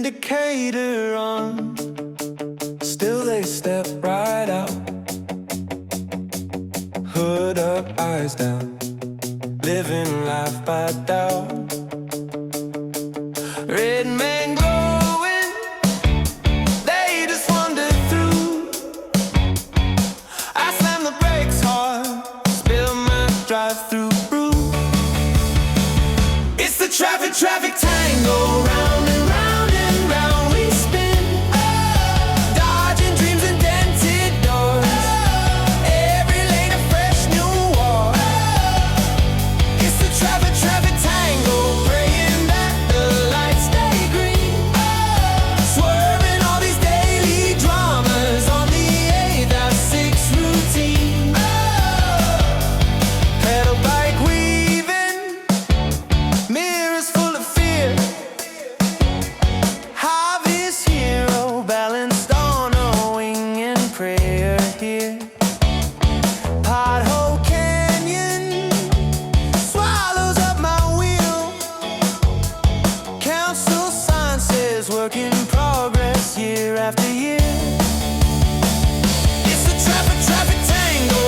indicator on, still they step right out. Hood up, eyes down, living life by doubt. Red man glowing, they just wander through. I slam the brakes hard, spill my drive-through brew. It's the traffic tango, round and round and round we spin. Dodging dreams and dented doors, every lane a fresh new war. It's the traffic tango, praying that the lights stay green. Swerving all these daily dramas on the 8-6 routine. Pedal bike weaving, mirrors full of fear. Harvest hero balanced on a wing in prayer here. Pothole canyon swallows up my wheel. Council sign says work in progress year after year. It's the traffic tango,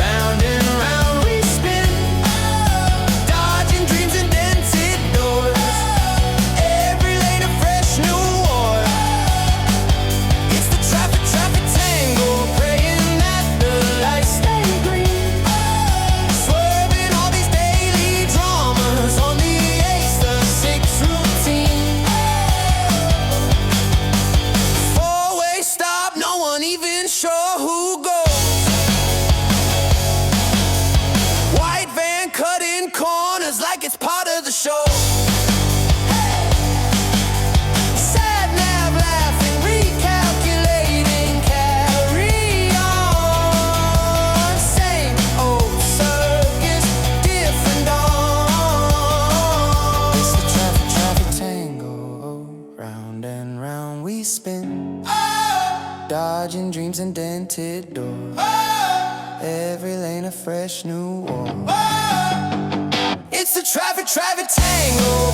round and round we spin. Dodging dreams and dented doors, every lane a fresh new war. It's the traffic tango, praying that the lights stay green. Swerving all these daily dramas on the 8-6 routine. Four-way stop, no one even sure who goes. White van cutting corners like it's part of the show. Sad nav laughing, recalculating, carry on. Same old circus, different dawn. It's the traffic tango, round and round we spin. Dodging dreams and dented doors, every lane a fresh new war. It's the traffic tango,